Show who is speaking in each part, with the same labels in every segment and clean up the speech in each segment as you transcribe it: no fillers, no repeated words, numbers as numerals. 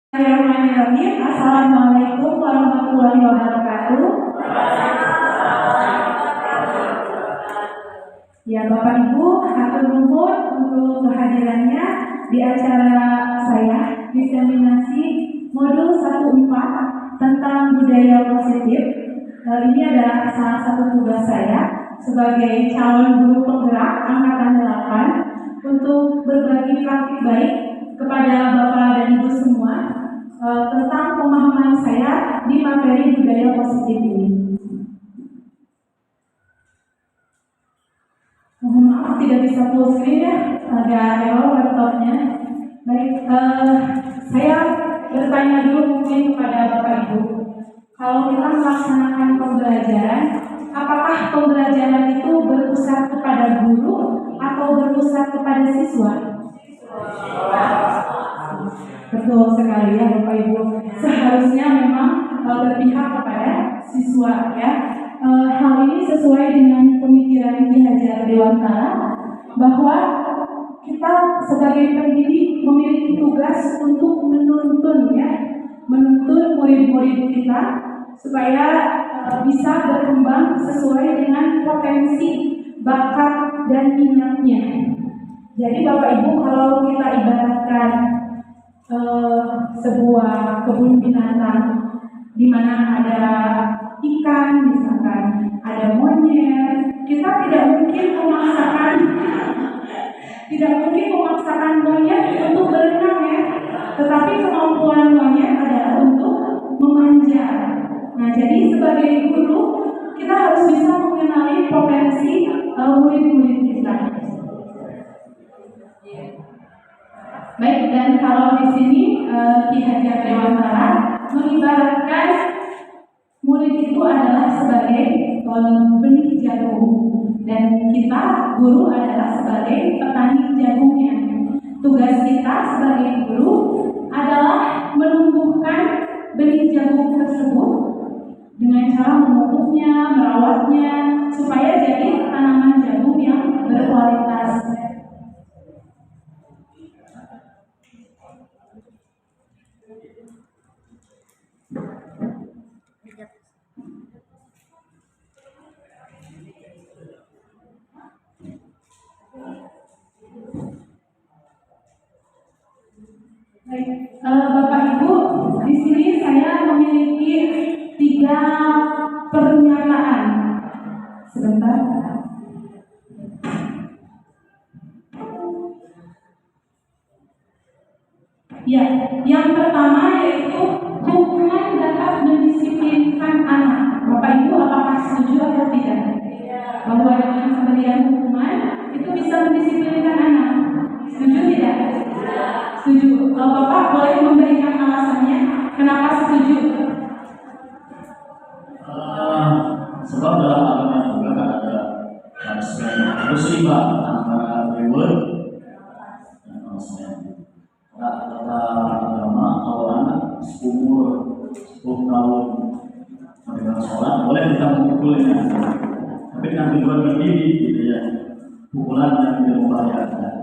Speaker 1: Bismillahirrahmanirrahim. Assalamualaikum warahmatullahi wabarakatuh. Ya Bapak Ibu, hatur nuhun untuk kehadirannya di acara saya diseminasi modul 14 tentang budaya positif. Ini adalah salah satu tugas saya sebagai calon guru penggerak angkatan 8 untuk berbagi praktik baik kepada Bapak dan Ibu semua tentang pemahaman saya di materi budaya positif ini. Mohon maaf tidak bisa full screen ya, agak error laptopnya. Baik, saya bertanya dulu mungkin kepada Bapak Ibu, kalau kita melaksanakan pembelajaran, apakah pembelajaran itu berpusat kepada guru atau berpusat kepada siswa? Betul sekali ya Bapak Ibu. Seharusnya memang berpihak kepada siswa ya. Hal ini sesuai dengan pemikiran Ki Hajar Dewantara bahwa kita sebagai pendidik memiliki tugas untuk menuntun murid-murid kita supaya bisa berkembang sesuai dengan potensi, bakat dan minatnya. Jadi Bapak Ibu, kalau kita ibaratkan sebuah kebun binatang di mana ada ikan, misalkan ada monyet, kita tidak mungkin memaksakan monyet untuk berenang ya, tetapi kemampuan monyet adalah untuk memanjat. Nah, jadi sebagai guru kita harus bisa mengenali potensi murid-murid kita. Baik, dan kalau di sini Ki Hajar Dewantara mengibaratkan murid itu adalah sebagai benih jagung dan kita guru adalah sebagai petani jagungnya. Tugas kita sebagai guru adalah menumbuhkan benih jagung tersebut dengan cara memupuknya, merawatnya supaya jadi tanaman jagung yang berkualitas. Baik, Bapak Ibu, di sini saya memiliki 3 pernyataan. Sebentar. Ya, yang pertama yaitu hukuman dapat mendisiplinkan anak. Bapak Ibu, apakah setuju atau tidak? Bahwa dengan pemberian hukuman itu bisa mendisiplinkan anak. Setuju tidak? Setuju. Kalau Bapak boleh memberikan alasannya, kenapa setuju?
Speaker 2: Sebab dalam agama juga kan ada harus seimbang antara reward dan punishment. Kata agama kalau anak umur 10 tahun mendengar sholat boleh kita memukulnya, tapi dengan tujuan mendidik gitu ya, pukulan yang tidak membahayakan.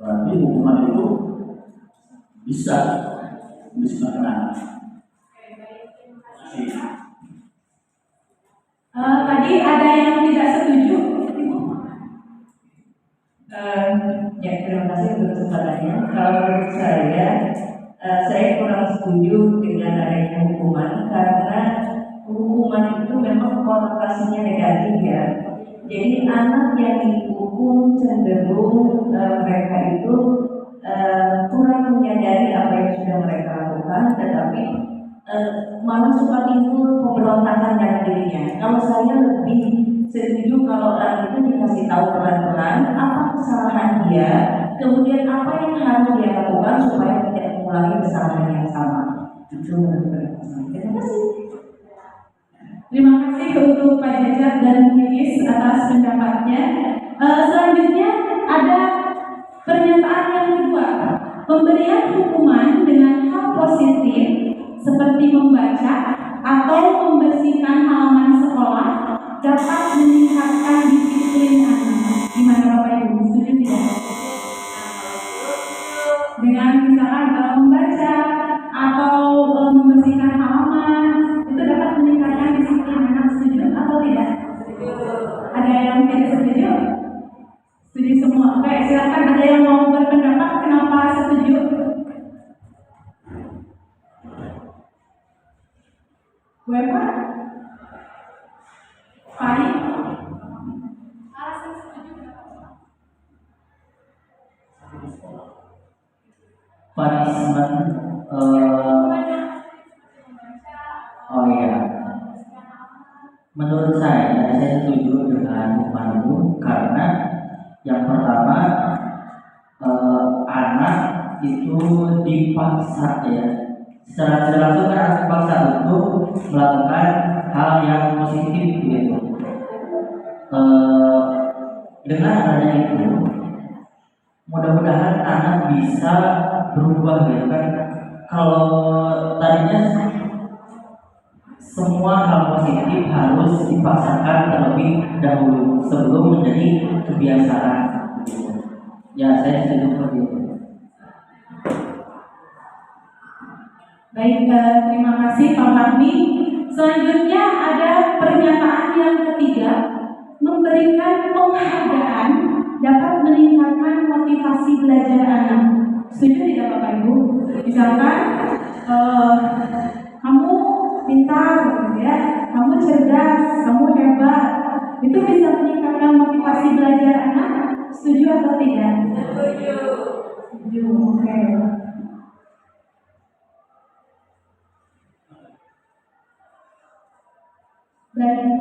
Speaker 2: Berarti hukuman itu bisa disempurnakan.
Speaker 1: Tadi ada yang tidak setuju.
Speaker 3: Ya, terima kasih untuk kesempatannya. Kalau menurut saya kurang setuju dengan adanya hukuman karena hukuman itu memang konotasinya negatif ya. Jadi anak yang dihukum cenderung mereka itu kurang menyadari apa yang sudah mereka lakukan, tetapi malah suka timbul pemberontakan dalam dirinya. Kalau saya lebih setuju kalau anak itu dikasih tahu pelan-pelan apa kesalahan dia, kemudian apa yang harus dia lakukan supaya tidak mengulangi kesalahan yang sama. Itu menurut saya. Terima kasih.
Speaker 1: Terima kasih untuk Pak Jajat dan Miris atas pendapatnya. Selanjutnya ada pernyataan yang kedua, pemberian hukuman dengan hal positif seperti membaca atau membersihkan halaman sekolah dapat meningkatkan disiplin anak. Gimana Bapak Ibu, setuju tidak? Dengan misalkan membaca Bu Eva? Fani?
Speaker 4: Punishment, oh iya, menurut saya setuju dengan hukuman itu karena yang pertama anak itu dipaksa ya, secara tidak langsung kan anak dipaksa untuk melakukan hal yang positif gitu. Dengan adanya itu, mudah-mudahan anak bisa berubah gitu kan. Kalau tadinya semua hal positif harus dipaksakan terlebih dahulu sebelum menjadi kebiasaan gitu. Ya, saya setuju seperti itu.
Speaker 1: Baik, terima kasih Pak Fahmi. Selanjutnya ada pernyataan yang ketiga, memberikan penghargaan dapat meningkatkan motivasi belajar anak. Setuju tidak Bapak Ibu? Misalkan kamu pintar, ya, kamu cerdas, kamu hebat, itu bisa meningkatkan motivasi belajar anak. Setuju atau tidak? Setuju. Setuju. Oke. Dan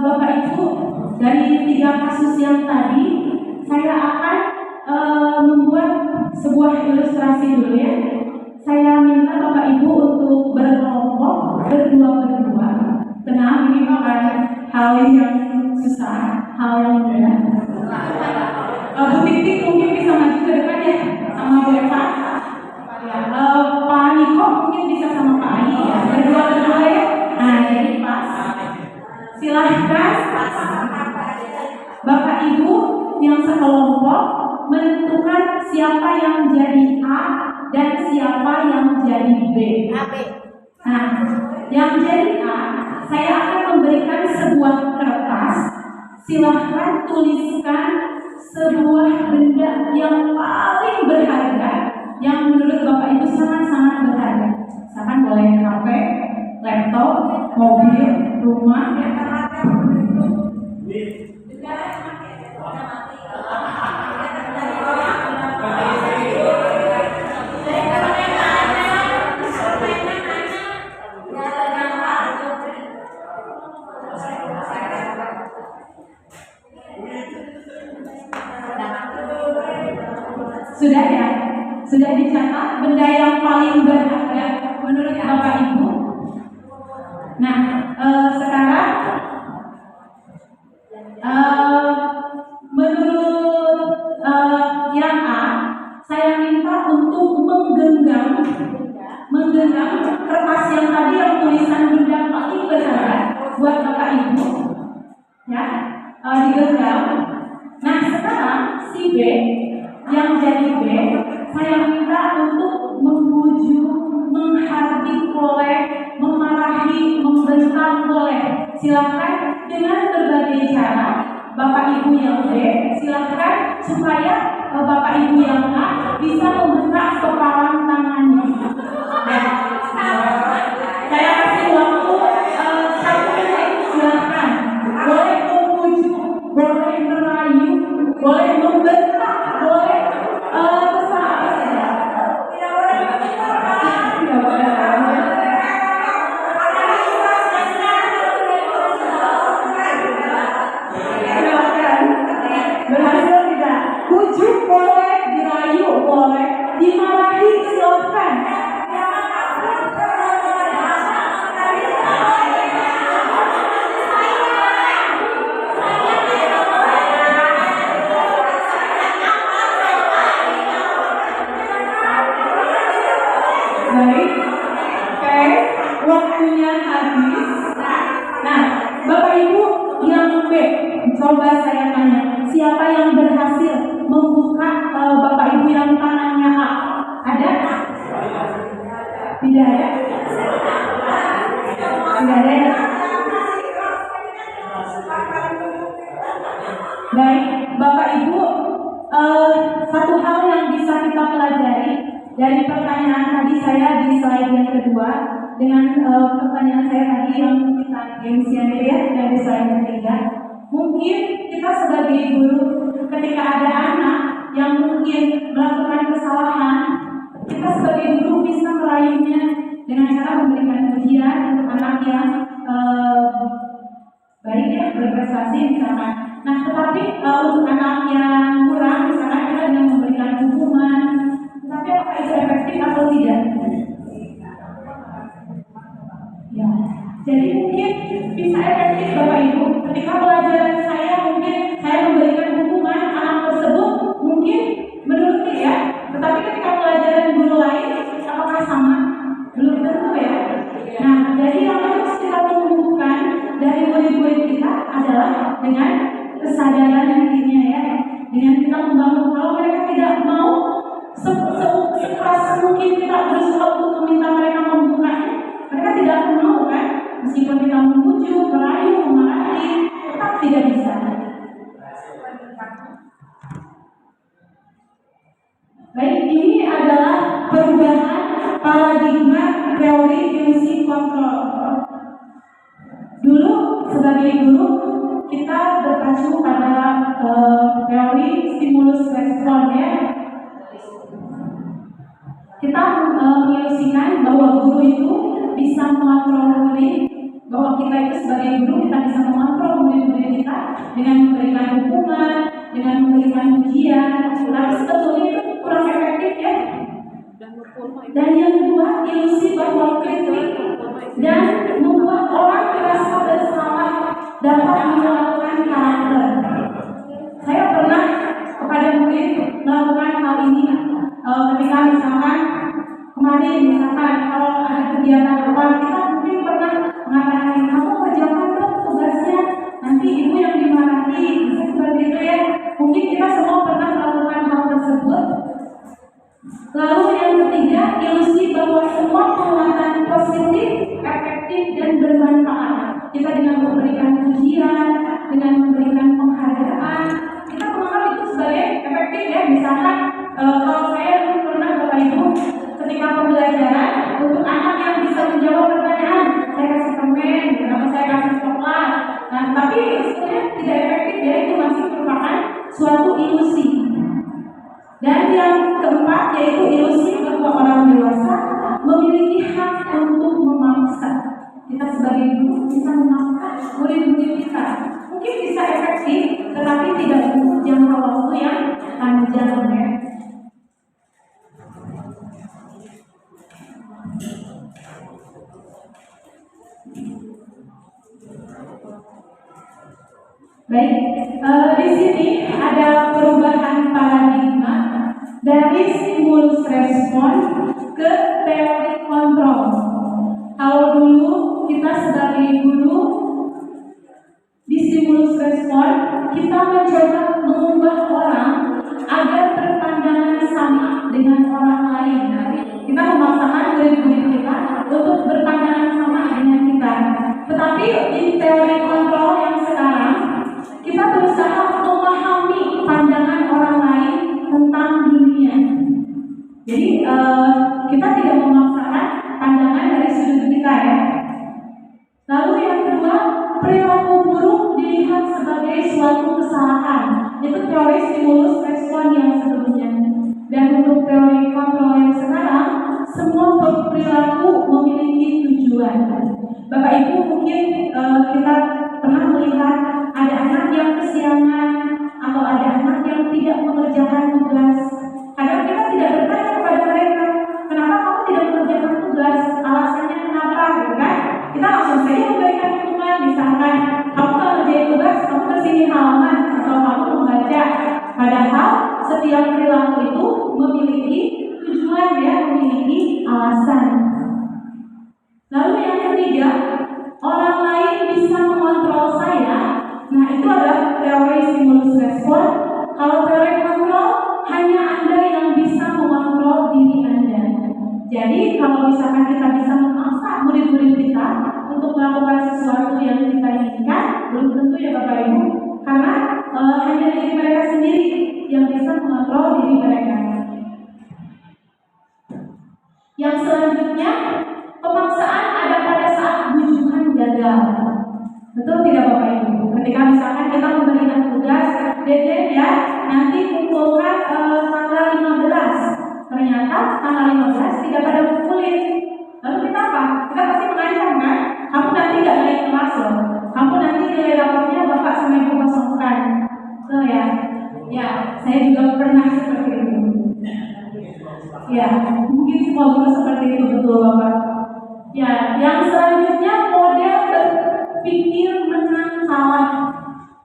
Speaker 1: Bapak Ibu, dari 3 kasus yang tadi, saya akan membuat sebuah ilustrasi dulu ya. Saya minta Bapak Ibu untuk berkelompok, berdua-berdua. Tenang, ini bukan hal yang susah, hal yang mudah. Bu Titik mungkin bisa maju ke depan ya, sama Bu Eva. Pak Niko mungkin bisa sama Pak Ani ya. Berdua-berdua ya. Nah, jadi pas. Silahkan Bapak Ibu yang sekelompok menentukan siapa yang jadi A dan siapa yang jadi B. Nah, yang jadi A, saya akan memberikan sebuah kertas. Silahkan tuliskan sebuah benda yang paling berharga, yang menurut Bapak Ibu sangat-sangat berharga. Misalkan boleh HP, laptop, mobil, rumah. Sudah ya? Sudah dicatat benda yang paling berharga menurut Bapak Ibu? Nah, sekarang menurut yang A, saya minta untuk menggenggam kertas yang tadi yang tulisan benda paling berharga buat Bapak Ibu, ya, digenggam. Nah, sekarang si B yang jadi B, saya minta untuk membujuk, menghardik boleh, memarahi, membentak boleh. Silakan dengan berbagai cara. Bapak Ibu yang B, silakan supaya Bapak Ibu yang A bisa membentak kepalan tangannya. Saya kasih waktu 1 menit, silakan. Boleh membujuk, boleh merayu, boleh membentak, boleh pesan apa saja. Tidak boleh membentak. Tidak boleh. Berhasil tidak? Bujuk boleh, dirayu boleh, dimarahi silakan. Baik, oke, waktunya habis. Nah, Bapak Ibu yang B, coba saya tanya, siapa yang berhasil membuka Bapak Ibu yang tangannya A? Ada? Tidak ada? Tidak ada ya? Baik, Bapak Ibu, satu hal yang bisa kita pelajari Dari pertanyaan tadi saya di slide yang kedua dengan pertanyaan saya tadi yang kita inisiatif ya dari slide yang ketiga, mungkin kita sebagai guru ketika ada anak yang mungkin melakukan kesalahan, kita sebagai guru bisa merayunya dengan cara memberikan pujian untuk anak yang baik ya, berprestasi misalkan. Nah, tetapi untuk anak yang kurang, misalkan kita dengan memberikan hukuman, tapi apakah itu efektif atau tidak? Ya, jadi mungkin bisa efektif Bapak Ibu. Ketika pelajaran saya mungkin saya memberikan hukuman anak tersebut mungkin menurut ya, tetapi ketika pelajaran guru lain apakah sama? Belum tentu ya. Nah, jadi yang harus kita tumbuhkan dari murid-murid kita adalah dengan kesadaran dirinya ya, dengan kita membangun. Kalau mereka tidak mau sekeras mungkin kita berusaha untuk meminta mereka membukanya, mereka tidak akan mau kan, meskipun kita membujuk, merayu, memarahi, tetap tidak bisa. Baik, ini adalah perubahan paradigma teori ilusi kontrol. Dulu sebagai guru kita berpacu pada teori stimulus respon ya. Kita mengilusikan bahwa guru itu bisa mengontrol murid, bahwa kita itu sebagai guru kita bisa mengontrol murid-murid kita dengan memberikan hukuman, dengan memberikan ujian. Tapi sebetulnya itu kurang efektif ya. Dan yang kedua, ilusi bahwa kritik dan membuat orang merasa bersalah dapat melakukan karakter. Saya pernah kepada murid melakukan hal ini ketika misalkan kemarin misalkan kalau ada kegiatan apa, kita mungkin pernah mengatakan kamu kerjakan dong tugasnya, nanti ibu yang dimarahi, bisa seperti itu ya. Mungkin kita semua pernah melakukan hal tersebut. Lalu yang ketiga, ilusi bahwa semua penguatan positif, efektif dan bermanfaat. Kita dengan memberikan pujian, dengan memberikan penghargaan, kita menganggap itu sebagai efektif ya. Misalkan kalau saya dulu pernah Bapak Ibu ketika pembelajaran untuk anak yang bisa menjawab pertanyaan, saya kasih permen, atau saya kasih coklat. Nah, tapi sebenarnya tidak efektif ya, itu masih merupakan suatu ilusi. Dan yang keempat yaitu ilusi bahwa orang dewasa memiliki hak untuk memaksa. Kita sebagai guru bisa memaksa murid-murid kita. Mungkin bisa efektif, tetapi tidak untuk jangka waktu yang panjang ya. Baik, di sini ada perubahan paradigma dari stimulus respon ke teori kontrol. Kalau dulu kita sebagai guru di stimulus respon, kita mencoba mengubah orang agar berpandangan sama dengan orang lain. Kita memaksakan murid-murid kita untuk berpandangan sama dengan kita. Tetapi di teori kontrol yang sekarang, kita berusaha memahami pandangan orang lain tentang dunia. Jadi kita tidak memaksakan pandangan dari sudut kita ya. Lalu yang kedua, perilaku buruk dilihat sebagai suatu kesalahan. Itu teori stimulus respon yang sebelumnya. Dan untuk teori kontrol yang sekarang, semua perilaku memiliki tujuan. Bapak Ibu mungkin kita pernah melihat ada anak yang kesiangan atau ada anak yang tidak mengerjakan tugas. Kadang kita tidak bertanya kepada mereka, kenapa kamu tidak mengerjakan tugas? Alasannya kenapa? Gitu kan? Kita langsung saja memberikan hukuman, misalkan kamu kalau mengerjakan tugas, kamu bersihkan halaman atau kamu membaca. Padahal setiap perilaku itu memiliki tujuan ya, memiliki alasan. Lalu yang ketiga, orang lain bisa mengontrol saya. Nah, itu adalah teori stimulus respon. Kalau teori kontrol, hanya Anda yang bisa mengontrol diri Anda. Jadi, kalau misalkan kita bisa memaksa murid-murid kita untuk melakukan sesuatu yang kita inginkan, belum tentu ya Bapak Ibu, karena hanya diri mereka sendiri yang bisa mengontrol diri mereka. Yang selanjutnya, pemaksaan ada pada saat bujukan gagal. Betul tidak Bapak Ibu? Ketika misalkan kita memberikan tugas, deadline ya, nanti kumpulkan tanggal 15. Ternyata tanggal 15 tidak pada kumpulin. Lalu kita apa? Kita pasti mengancam kan? Kamu nanti gak naik kelas loh. Kamu nanti nilai raportnya Bapak sama Ibu kosongkan. Betul ya? Ya, saya juga pernah seperti itu. Ya, mungkin semua guru seperti itu, betul Bapak. Ya, yang selanjutnya model berpikir menang kalah.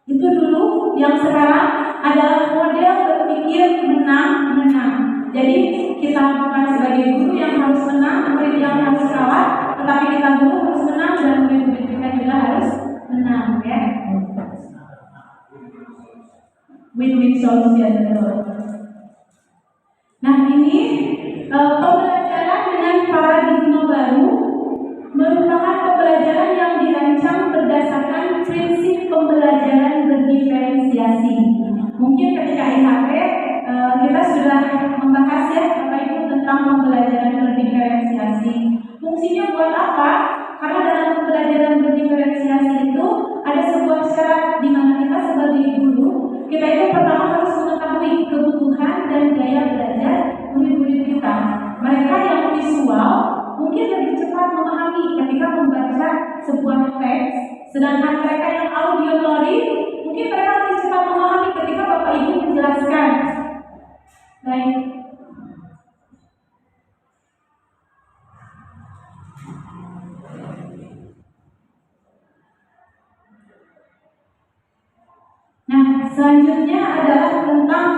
Speaker 1: Itu dulu, yang sekarang adalah model berpikir menang-menang. Jadi kita bukan sebagai guru yang harus menang, murid yang harus kalah, tetapi kita guru harus menang dan murid-murid kita juga harus menang, ya. Win-win solution, betul. Nah ini pembelajaran dengan paradigma baru merupakan pembelajaran yang dirancang berdasarkan prinsip pembelajaran berdiferensiasi. Mungkin ketika IHP kita sudah membahas ya Bapak Ibu tentang pembelajaran berdiferensiasi. Fungsinya buat apa? Karena dalam pembelajaran berdiferensiasi itu ada sebuah syarat di mana kita sebagai guru, kita itu pertama harus mengetahui kebutuhan dan gaya belajar murid-murid kita. Mereka yang visual mungkin lebih cepat memahami ketika membaca sebuah teks, sedangkan mereka yang auditory mungkin mereka lebih cepat memahami ketika Bapak Ibu menjelaskan. Baik. Nah, selanjutnya adalah tentang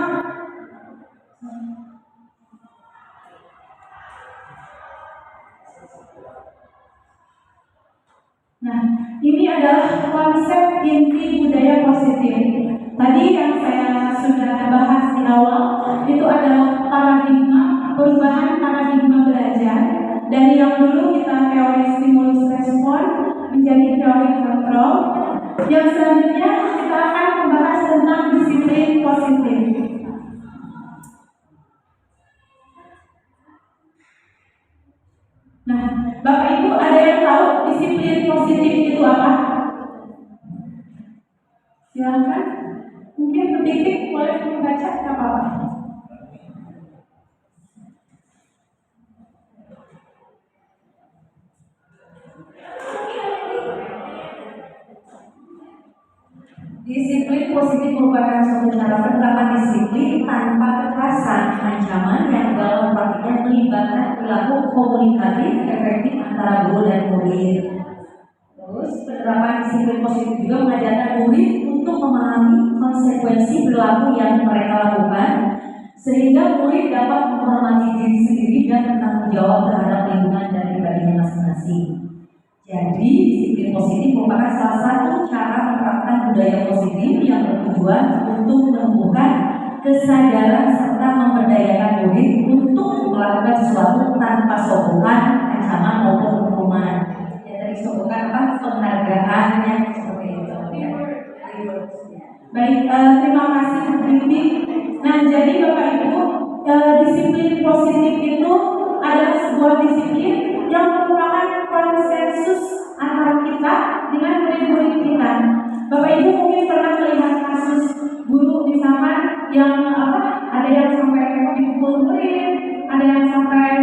Speaker 1: ini adalah konsep inti budaya positif. Tadi yang saya sudah bahas di awal itu adalah paradigma, perubahan paradigma belajar dari yang dulu kita teori stimulus respon menjadi teori kontrol. Yang selanjutnya kita akan membahas tentang disiplin positif. Nah, Bapak Ibu ada yang tahu disiplin positif itu apa? Silakan. Mungkin ketik-ketik boleh membaca apa-apa.
Speaker 3: Disiplin positif merupakan suatu cara penerapan disiplin tanpa kekerasan, ancaman yang dalam praktiknya melibatkan perilaku komunikatif efektif antara guru dan murid. Terus penerapan disiplin positif juga mengajarkan murid untuk memahami konsekuensi perilaku yang mereka lakukan, sehingga murid dapat menghormati diri sendiri dan bertanggung jawab terhadap lingkungan dan pribadinya masing-masing. Jadi, disiplin positif merupakan salah satu cara menerapkan budaya positif yang bertujuan untuk menumbuhkan kesadaran serta memberdayakan murid untuk melakukan sesuatu tanpa sokongan, ancaman maupun hukuman. Ya, dari sokongan apa? Penghargaannya seperti itu. Ya.
Speaker 1: Baik, terima kasih Bu Binti. Nah, jadi Bapak Ibu, disiplin positif itu adalah sebuah disiplin yang merupakan konsensus antara kita dengan murid-murid kita. Bapak Ibu mungkin pernah melihat kasus guru misalkan yang ada yang sampai dipukul murid, ada yang sampai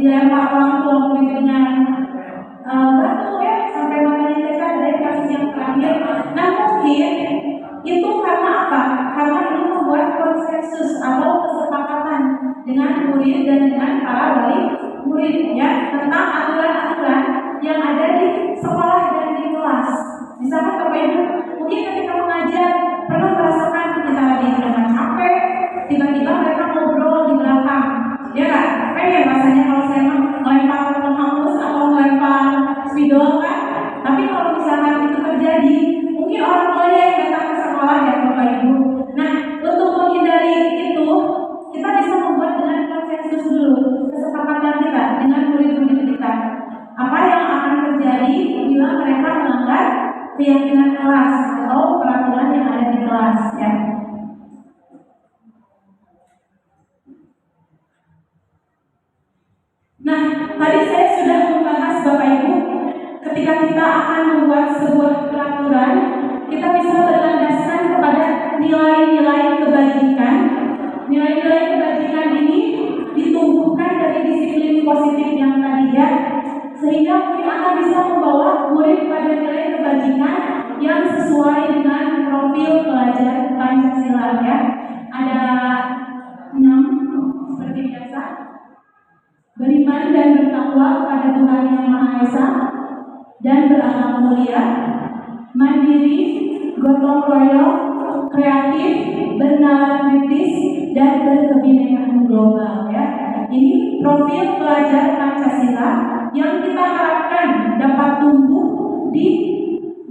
Speaker 1: dilempar orang tua murid dengan batu ya, sampai matanya cacat. Ada yang kasus yang terakhir. Nah mungkin itu karena apa? Karena itu membuat konsensus atau kesepakatan dengan murid dan dengan para wali murid ya tentang aturan-aturan yang ada di sekolah dan di kelas. Misalkan Bapak Ibu mungkin ketika mengajar pernah merasakan kita lagi dengan capek, tiba-tiba mereka ngobrol di belakang, ya kan? Pengen rasanya kalau saya melempar penghapus atau melempar spidol kan? Tapi kalau misalkan itu terjadi, mungkin orang tua yang datang ke sekolah ya Bapak Ibu. Nah, untuk menghindari itu, kita bisa membuat dengan konsensus dulu kesepakatan kita dengan murid-murid kita. Apa yang akan terjadi bila mereka melanggar keyakinan kelas atau peraturan yang ada di kelas ya. tadi saya sudah membahas Bapak Ibu, ketika kita akan membuat sebuah peraturan, kita bisa berlandaskan kepada nilai-nilai kebajikan. Nilai-nilai kebajikan ini ditumbuhkan dari disiplin positif yang tadi ya, sehingga mungkin akan bisa membawa murid pada nilai kebajikan yang sesuai dengan profil pelajar Pancasila ya. Ada 6 seperti biasa. Beriman dan bertakwa kepada Tuhan Yang Maha Esa dan berakhlak mulia, mandiri, gotong royong, kreatif, bernalar kritis, dan berkebinekaan global ya. Ini profil pelajar Pancasila yang kita harapkan dapat tumbuh di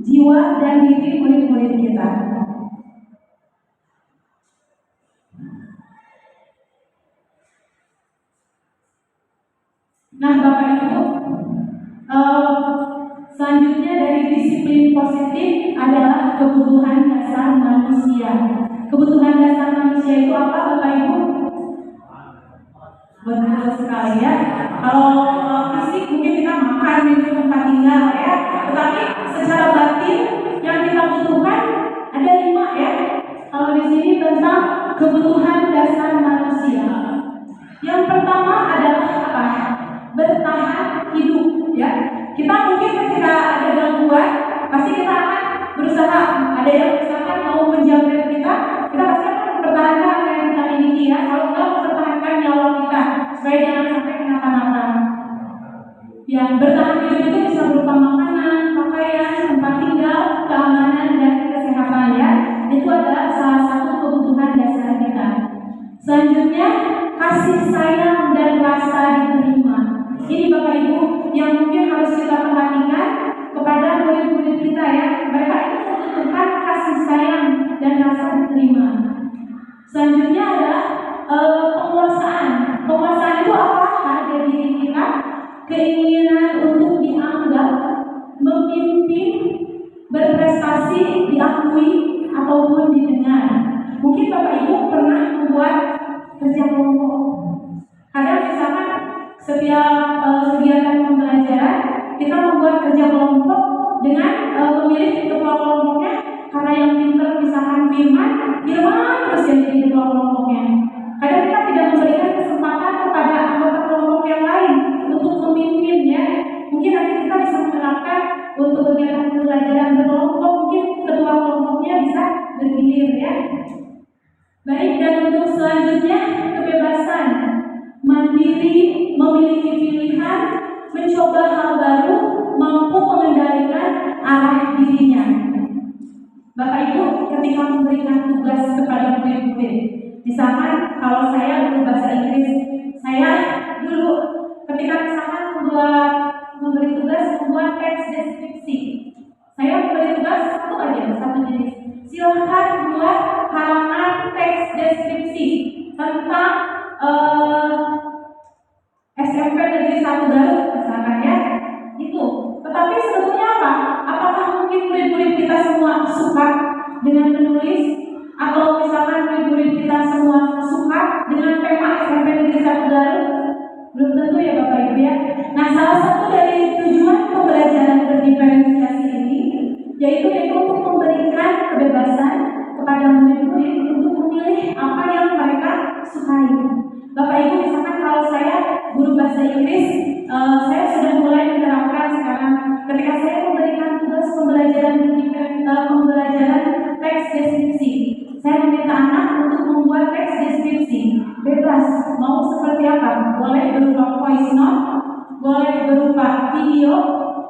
Speaker 1: jiwa dan diri murid-murid kita. Nah, Bapak Ibu, selanjutnya dari disiplin positif adalah kebutuhan dasar manusia. Kebutuhan dasar manusia itu apa, Bapak Ibu? Betul sekali ya. Kalau fisik mungkin kita makan, minum, tempat tinggal ya. Tetapi secara batin yang kita butuhkan ada 5 ya. Kalau di sini tentang kebutuhan dasar manusia. Yang pertama adalah apa? Bertahan hidup ya. Kita mungkin ketika ada gangguan pasti kita akan berusaha, ada yang misalkan mau menjamret kita pasti akan mempertahankan apa yang kita miliki ya. Kalau kita mempertahankan nyawa kita supaya jangan sampai kenapa-napa. Yang bertahan hidup itu bisa berupa makanan, pakaian, tempat tinggal, keamanan dan kesehatan ya. Itu adalah salah satu kebutuhan dasar kita. Selanjutnya kasih sayang dan rasa diterima. Ini Bapak Ibu yang mungkin harus kita perhatikan kepada murid-murid kita ya. Mereka itu membutuhkan kasih sayang dan rasa diterima. Selanjutnya adalah penguasaan. Penguasaan itu apa? Harga diri kita, keinginan untuk dianggap, memimpin, berprestasi, diakui ataupun didengar. Mungkin Bapak Ibu pernah membuat kerja kelompok. Kadang misalkan setiap kegiatan pembelajaran kita membuat kerja kelompok dengan memilih ketua kelompoknya, karena yang pintar misalkan Firman terus yang jadi ketua kelompoknya. Kadang kita tidak memberikan kesempatan kepada anggota kelompok yang lain untuk memimpin ya. Mungkin nanti kita bisa menerapkan untuk kegiatan pembelajaran berkelompok, mungkin ketua kelompoknya bisa bergilir ya. Baik, dan untuk selanjutnya kebebasan, mandiri, memiliki pilihan, mencoba hal baru, mampu mengendalikan arah dirinya. Bapak Ibu ketika memberikan tugas kepada murid-murid, misalkan kalau saya guru bahasa Inggris, saya dulu ketika misalkan memberi tugas membuat teks deskripsi, saya memberi tugas satu jenis. Silahkan buat halaman teks deskripsi tentang SMP Negeri 1 Garut misalkan ya, itu. Tetapi sebetulnya apa? Apakah mungkin murid-murid kita semua suka dengan menulis, atau misalkan murid-murid kita semua suka dengan tema SMP Negeri 1 Garut? Belum tentu ya Bapak Ibu ya. Nah, salah satu dari tujuan pembelajaran berdiferensiasi ini yaitu untuk memberikan kebebasan kepada murid-murid untuk memilih apa yang mereka sukai. Bapak Ibu misalkan kalau saya guru bahasa Inggris, saya sudah mulai menerapkan sekarang ketika saya memberikan tugas pembelajaran teks deskripsi. Saya meminta anak untuk membuat teks deskripsi bebas, mau seperti apa? Boleh berupa voice note, boleh berupa video,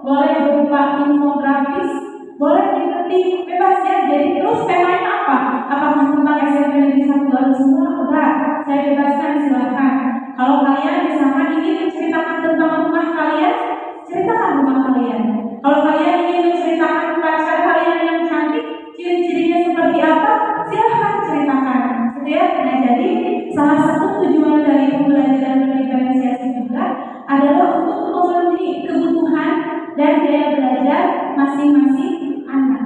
Speaker 1: boleh berupa infografis, boleh diketik bebas ya. Jadi terus temanya apa? Apakah tentang SMP Negeri 1 Garut semua? Enggak, saya bebaskan, silakan. Kalau kalian misalkan ingin menceritakan tentang rumah kalian, ceritakan rumah kalian. Kalau kalian ingin menceritakan pacar kalian yang cantik, ciri-cirinya seperti apa, silahkan ceritakan. Gitu ya. Nah, jadi salah satu tujuan dari pembelajaran berdiferensiasi juga adalah untuk memenuhi kebutuhan dan gaya belajar masing-masing anak.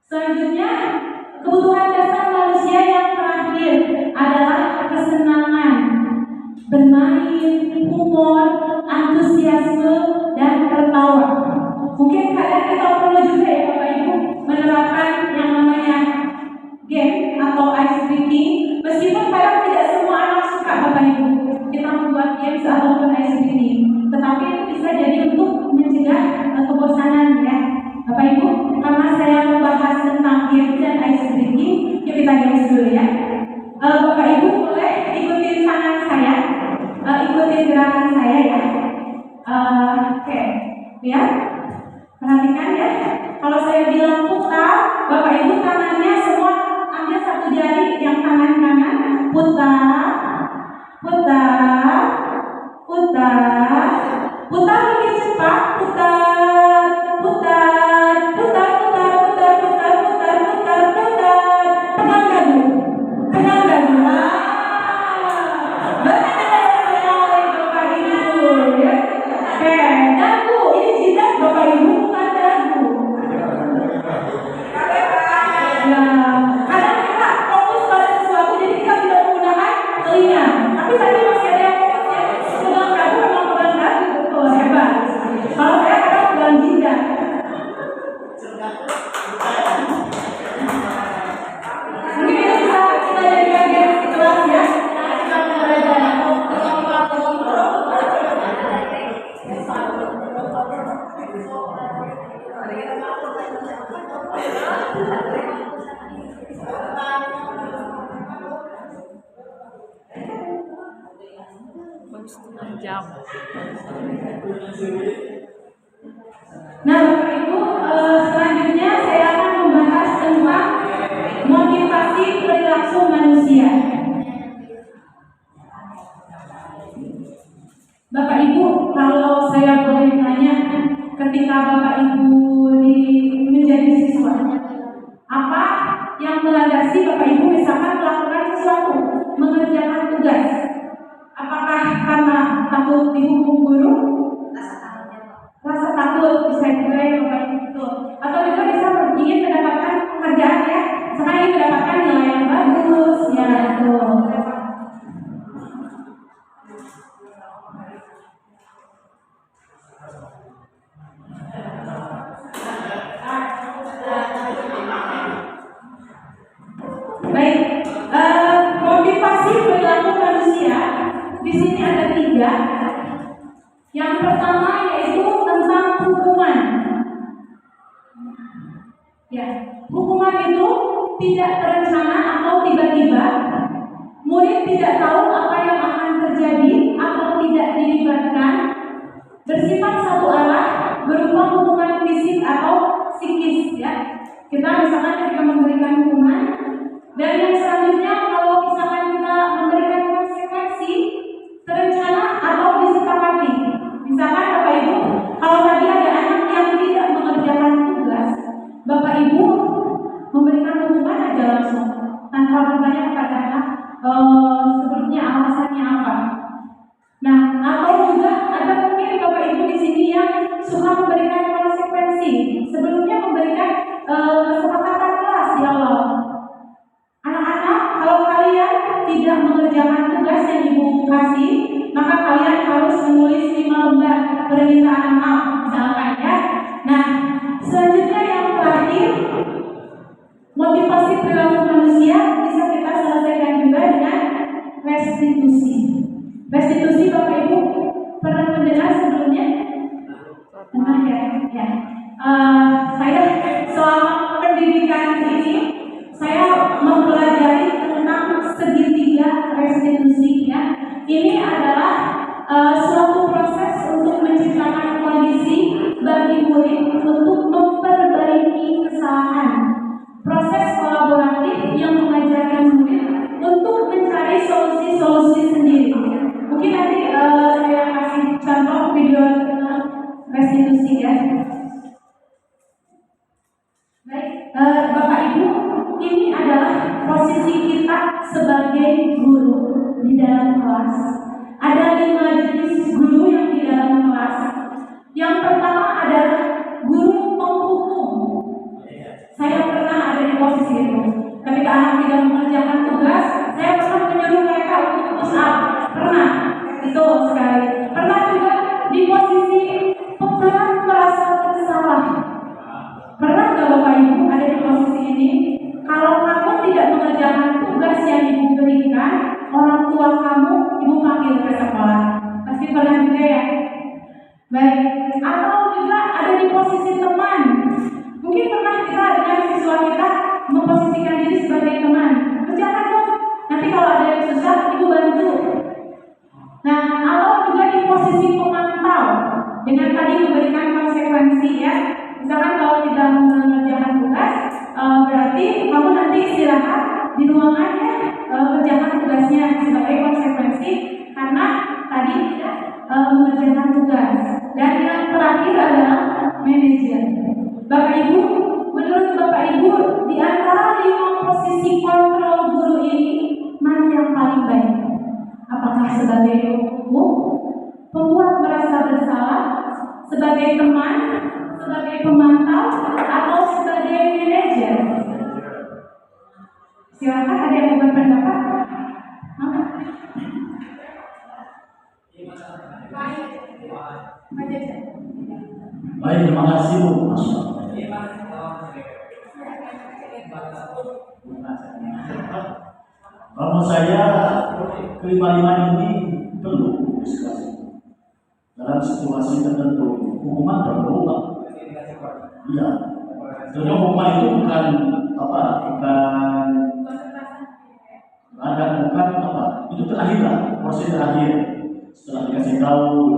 Speaker 1: Selanjutnya, kebutuhan dasar manusia yang terakhir adalah kesenangan, bermain, humor, humor, antusiasme, dan tertawa. Mungkin kadang kita perlu juga ya Bapak Ibu menerapkan yang namanya game atau ice breaking. Meskipun kadang tidak semua anak suka Bapak Ibu kita membuat games ataupun ice breaking, tetapi itu bisa jadi untuk mencegah kebosanan ya Bapak Ibu. Karena saya membahas tentang games dan ice breaking, yuk kita games dulu ya. Bapak Ibu boleh ikutin tangan saya, ikutin gerakan saya ya. Oke, ya. Perhatikan ya. Kalau saya bilang putar, Bapak Ibu tangannya semua ambil satu jari yang tangan kanan, putar, putar, putar, putar lebih cepat, putar, putar, putar, putar, putar, putar, putar, putar, putar, pegang dagu, pegang dagu. Benar sekali Bapak Ibu ya. Oke, dagu ini jidat Bapak Ibu bukan dagu. Nah, kadang kita fokus pada sesuatu jadi kita tidak menggunakan telinga. Tapi tadi masih ada yang pegang dagu, memang pegang dagu betul hebat. Kalau saya kadang pegang jidat. Mungkin ini bisa kita jadikan games di kelas ya. Kita belajar. Nah, Bapak Ibu, selanjutnya saya akan membahas tentang motivasi perilaku manusia. Bapak Ibu, kalau saya boleh tanya, ketika Bapak Ibu menjadi siswa, apa yang melandasi Bapak Ibu misalkan melakukan sesuatu, mengerjakan tugas? Apakah karena takut dihukum guru? Rasa takut bisa juga ya Bapak Ibu. Atau juga bisa ingin mendapatkan penghargaan ya, misalkan ingin mendapatkan nilai yang bagus, ya betul. Baik, motivasi perilaku manusia di sini ada 3. Yang pertama yaitu tentang hukuman. Ya, hukuman itu tidak terencana atau tiba-tiba. Murid tidak tahu apa yang akan terjadi atau tidak dilibatkan. Bersifat satu arah, berupa hukuman fisik atau psikis. Ya, kita misalkan ketika memberikan hukuman. Dan yang selanjutnya kalau misalkan kita memberikan konsekuensi terencana atau disepakati. Misalkan Bapak Ibu, kalau tadi ada anak yang tidak mengerjakan tugas, Bapak Ibu memberikan hukuman aja langsung tanpa bertanya kepada anak sebelumnya alasannya apa. Nah, atau juga ada mungkin Bapak Ibu di sini yang suka memberikan konsekuensi sebelumnya memberikan kesepakatan kelas di awal. Anak-anak, kalau kalian tidak mengerjakan tugas yang Ibu kasih, maka kalian harus menulis 5 lembar permintaan maaf, misalkan ya. Nah, selanjutnya yang terakhir, motivasi perilaku manusia bisa kita selesaikan juga dengan restitusi. Restitusi Bapak Ibu pernah mendengar sebelumnya? Pernah ya? Ya. Saya selama pendidikan ini saya mempelajari tentang segitiga restitusi ya. Ini adalah suatu proses untuk menciptakan kondisi bagi murid untuk memperbaiki kesalahan. Proses kolaboratif yang mengajarkan murid untuk mencari solusi-solusi sendiri. Mungkin nanti saya kasih contoh video tentang restitusi ya. Baik, Bapak Ibu, ini adalah posisi kita sebagai guru di dalam kelas. Ada 5 jenis guru yang di dalam kelas. Yang pertama adalah guru penghukum. Saya pernah ada di posisi itu. Ketika anak tidak mengerjakan tugas, saya pernah menyuruh mereka untuk push up. Pernah, itu sekali. Pernah sini, kalau kamu tidak mengerjakan tugas yang ibu berikan, orang tua kamu ibu panggil ke sekolah. Pasti pernah juga ya? Baik, atau juga ada di posisi teman. Mungkin pernah kita dengan siswa kita memposisikan diri sebagai teman. Kerjakan dong, nanti kalau ada yang susah ibu bantu. Nah, atau juga di posisi pemantau, dengan tadi memberikan konsekuensi ya. Misalkan kalau tidak mengerjakan tugas, berarti kamu nanti istirahat di ruangan ya, kerjakan tugasnya sebagai konsekuensi karena tadi tidak mengerjakan tugas. Dan yang terakhir adalah manajer. Bapak Ibu, menurut Bapak Ibu, di antara 5 posisi kontrol guru ini, mana yang paling baik? Apakah sebagai guru, pembuat merasa bersalah, sebagai teman, sebagai pemantau, atau sebagai manajer? Silakan, ada yang mau berpendapat?
Speaker 2: Baik, terima kasih Bu. Masya Allah. Kalau saya kelima-lima ini perlu diskusi dalam situasi tertentu. Hukuman perlu, Pak. Iya. Jadi hukuman itu bukan apa? Bukan apa? Itu terakhir lah, porsi terakhir. Setelah dikasih tahu,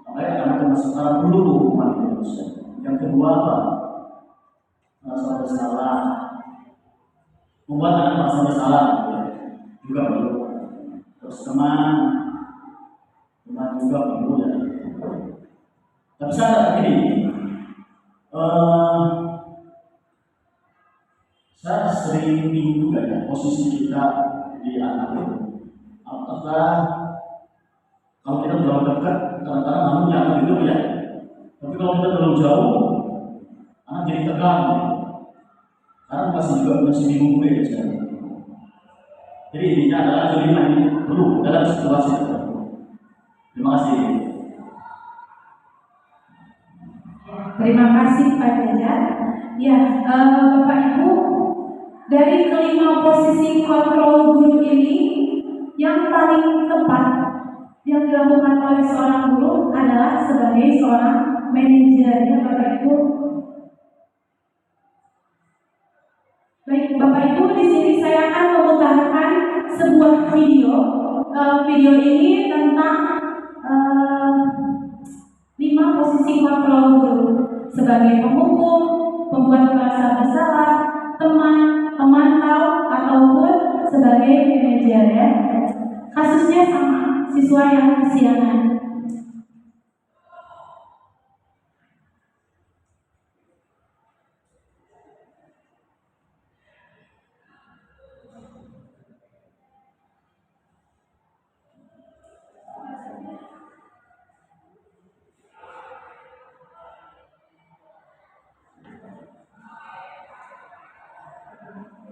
Speaker 2: makanya anak sekarang dulu hukuman itu. Yang kedua apa? Merasa bersalah. Membuat anak merasa bersalah juga perlu. Terus teman juga perlu ya. Tapi saya begini, saya sering bingung juga ya posisi kita di anak itu. Apakah kalau kita terlalu dekat, kadang-kadang anak nyaman itu ya. Tapi kalau kita terlalu jauh, anak jadi tegang. Karena masih bingung juga ya saya. Jadi intinya adalah kelima ini perlu dalam situasi tertentu. Terima kasih.
Speaker 1: Terima kasih Pak Jajar. Ya, Bapak Ibu, dari kelima posisi kontrol guru ini, yang paling tepat yang dilakukan oleh seorang guru adalah sebagai seorang manajer, ya Bapak Ibu. Baik, Bapak Ibu, di sini saya akan memutarkan sebuah video. Video ini tentang 5 posisi kontrol guru sebagai penghukum, pembuat merasa bersalah, teman, pemantau, ataupun sebagai manajer ya. Kasusnya sama, siswa yang kesiangan.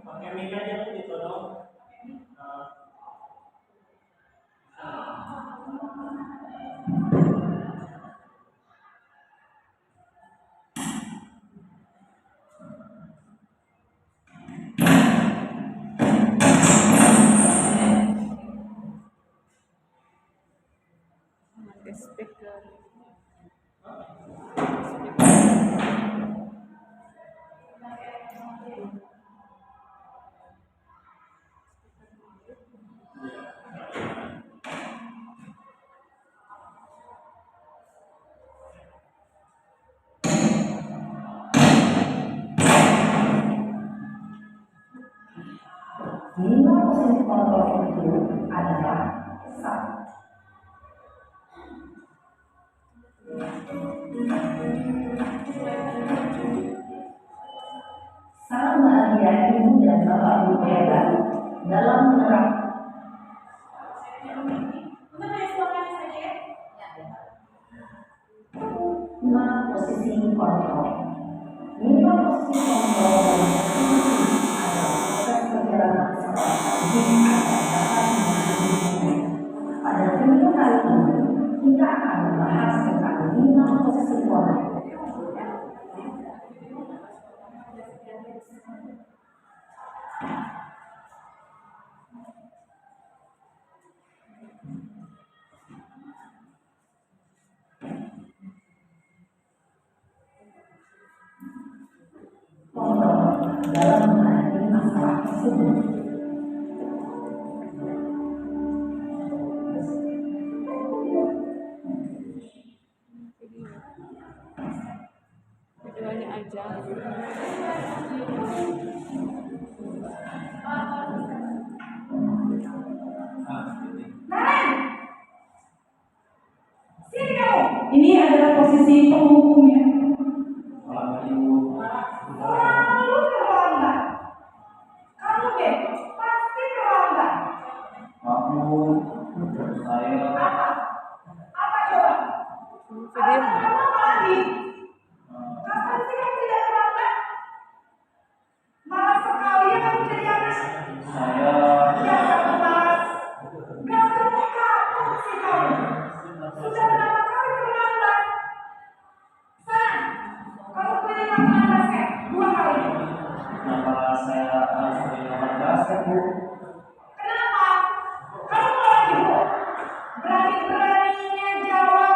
Speaker 4: Pakai mic aja gitu dong.
Speaker 3: Lima posisi kontrol itu adalah satu. Salam bahagia ibu dan bapak guru hebat dalam menerapkan 5 posisi kontrol. 5 posisi kontrol adalah proses perjalanan sekolah pada video kali ini kita akan membahas tentang 5 posisi kontrol.
Speaker 5: Keduanya aja.
Speaker 1: Ini adalah posisi penghukumnya.
Speaker 6: Selalu terlambat. Kamu deh, pasti terlambat. Apa? Apa coba?
Speaker 5: Video.
Speaker 6: Apa lagi? Kapan sih kamu tidak terlambat? Malas sekali ya kamu jadi anak. Gak kemas. Gak kapok sih kamu. Sudah berapa kali terlambat? Sana, kamu pilih lapangan basket 2 kali.
Speaker 4: Kenapa saya harus beli lapangan basket, Bu?
Speaker 6: Kenapa? Kamu mau lagi, Bu? Berani-beraninya jawab.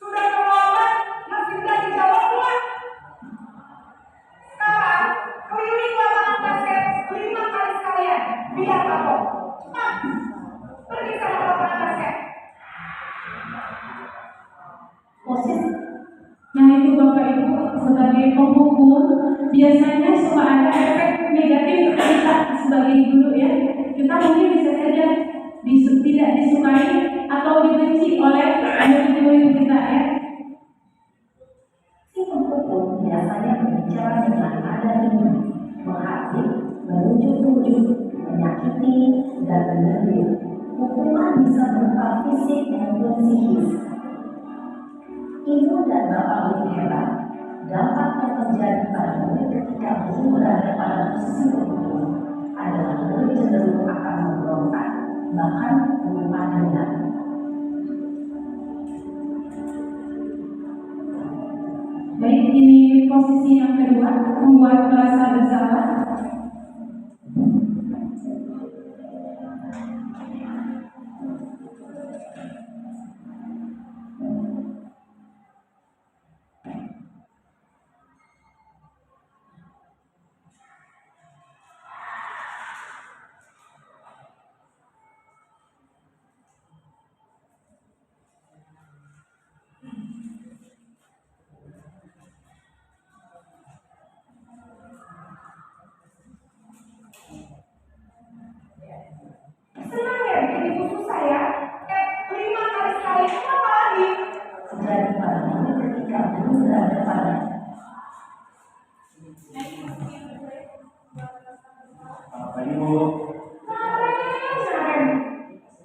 Speaker 6: Sudah terlambat, masih berani jawab pula. Sekarang, keliling lapangan basket 5 kali sekalian. Biar kapok. Cepat. Pergi sama lapangan basket.
Speaker 1: Posisi. Nah itu Bapak Ibu sebagai penghukum biasanya suka ada efek negatif kita sebagai guru ya. Kita mungkin bisa saja tidak disukai atau dibenci oleh murid-murid kita ya.
Speaker 3: Si penghukum biasanya berbicara dengan nada tinggi, menghakimi, menunjuk-nunjuk, menyakiti, dan menyindir. Hukuman bisa berupa fisik maupun psikis. Ibu dan bapak lebih hebat, dampak yang terjadi pada murid ketika guru berada pada posisi penghukum adalah murid cenderung akan memberontak, bahkan menyimpan dendam.
Speaker 1: Baik, ini posisi yang kedua, membuat merasa bersalah.
Speaker 6: Senang ya bikin ibu susah ya? 5 kali sekali. Apa lagi?
Speaker 3: Terjadi pada murid ketika guru berada pada
Speaker 2: Apa ini, Bu?
Speaker 6: Naren.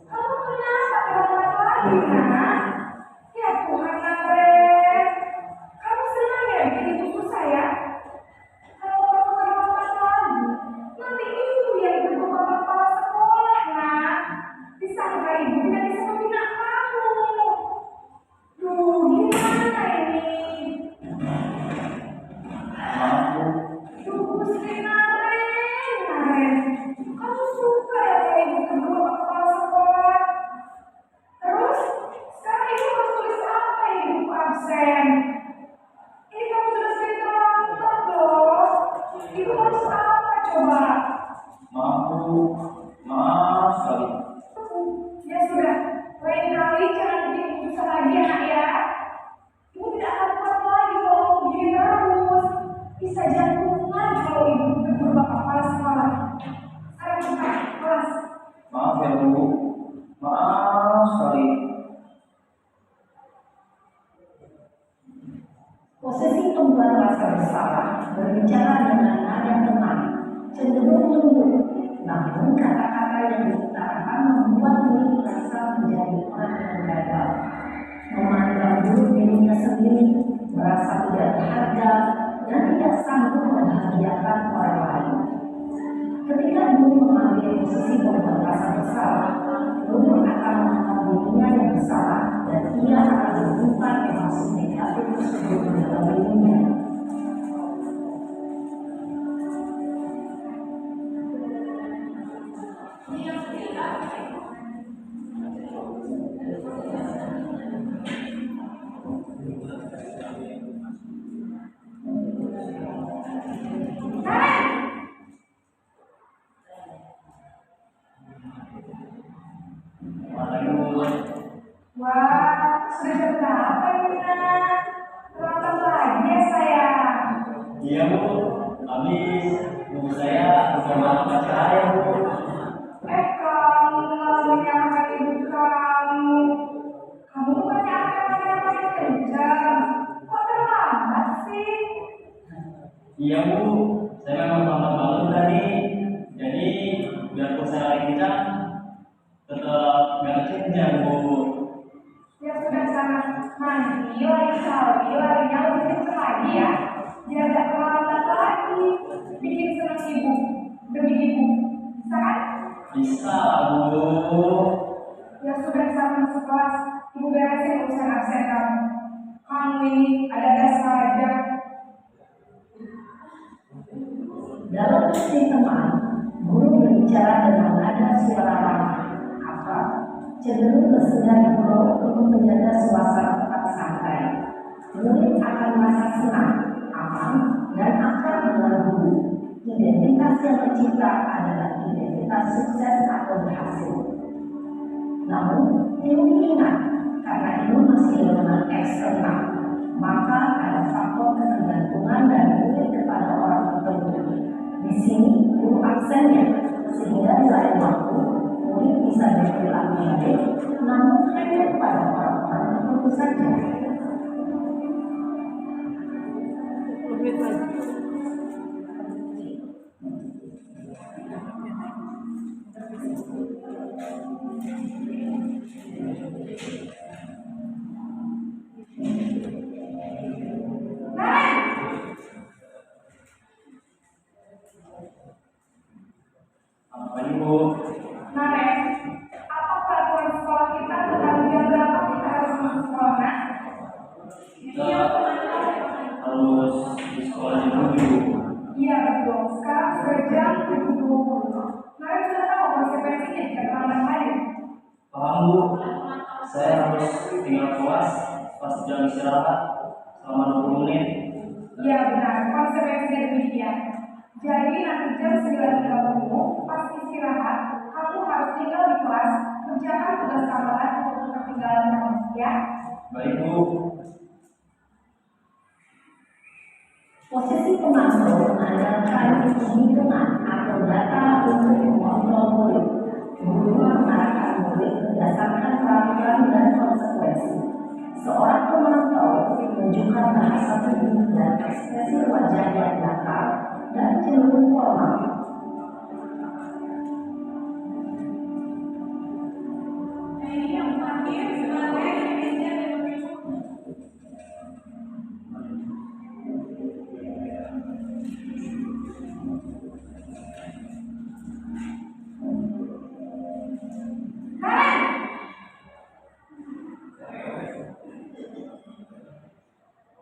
Speaker 6: Kamu kenapa terlambat lagi, nak? Ya Tuhan, Naren. Kamu senang ya bikin ibu susah ya? Kalau kamu terlambat lagi, nanti ibu yang berubah kepala sekolah, nak. Disangka ibu tidak bisa membina kamu. Duh, gimana ini?
Speaker 2: Maaf, Bu.
Speaker 6: Duh, Gusti Naren. Kamu suka ya kalau ibu berubah kepala sekolah? Terus, sekarang ibu harus tulis apa ini buku absen? Ini kamu sudah sering terlambat loh. Ibu harus apa coba?
Speaker 2: Maaf, Bu. Maaf sekali.
Speaker 6: Ya sudah, lain kali jangan bikin ibu susah lagi ya nak ya. Ibu tidak akan kuat lagi kalau kamu begini terus. Bisa jantungan kalau ibu berubah kepala sekolah. Sekarang cepat, kelas.
Speaker 2: Maaf ya, Bu. Maaf sekali.
Speaker 3: posisi pembuat rasa bersalah, berbicara dengan nada tenang, cenderung lembut, namun kata-kata yang diutarakan membuat murid merasa menjadi orang yang gagal, memandang buruk dirinya sendiri, merasa tidak berharga, dan tidak sanggup membahagiakan orang lain. Ketika guru mengambil posisi pembuat rasa bersalah, guru akan menganggap dirinya yang bersalah dan ia akan menyimpan emosi negatif tersebut di dalam dirinya.
Speaker 4: Iya Bu, habis ibu saya bersama pacar saya Bu.
Speaker 6: Kamu malah menyalahkan ibu kamu. Kamu bukannya akan yang kencang. Kok terlambat sih?
Speaker 4: Iya Bu, saya memang terlambat banget tadi. Jadi biarpun saya lagi kencang, tetap gak kencang Bu.
Speaker 6: Ya sudah sana mandi lagi kali, larinya lebih kencang lagi ya. Biar gak terlambat lagi. Bikin senang ibu demi ibu. Bisa kan?
Speaker 4: Bisa Bu.
Speaker 6: Ya sudah sana masuk kelas. Ibu beresin urusan absen kamu. Kamu ini ada saja.
Speaker 3: Dalam sesi teman, guru berbicara dengan nada suara ramah, apa cenderung bersedar guru untuk menjaga suasana tetap santai. Murid akan merasa senang, aman, dan akan dengan guru. Identitas yang tercipta adalah identitas sukses atau berhasil. Namun, perlu diingat, karena ini masih elemen eksternal, maka ada faktor ketergantungan dari murid kepada orang tertentu. Di sini, guru absennya, sehingga di lain waktu, murid bisa berperilaku baik, namun hanya kepada orang-orang tertentu saja.
Speaker 5: Lebih lagi.
Speaker 4: Apa ini Bu?
Speaker 6: Naren, apa peraturan sekolah kita tentang jam berapa kita harus masuk sekolah? Nah,
Speaker 4: Kita harus di sekolah dulu Bu.
Speaker 6: iya betul. Sekarang sudah jam 7.20. Naren sudah tahu konsekuensinya jika terlambat lagi.
Speaker 4: Paham Bu? Saya harus tinggal kelas pas jam istirahat selama 20 menit.
Speaker 6: Iya benar, konsekuensinya demikian. Jadi nanti jam 9.30 pas istirahat, kamu harus tinggal di kelas, kerjakan tugas tambahan untuk ketinggalan kamu, ya.
Speaker 4: Baik Bu.
Speaker 3: Posisi pemantau mengandalkan hitungan atau data untuk mengontrol murid. Guru mengarahkan murid berdasarkan peraturan dan konsekuensi. Seorang pemantau menunjukkan bahasa tubuh dan ekspresi wajah yang datar dan cenderung formal.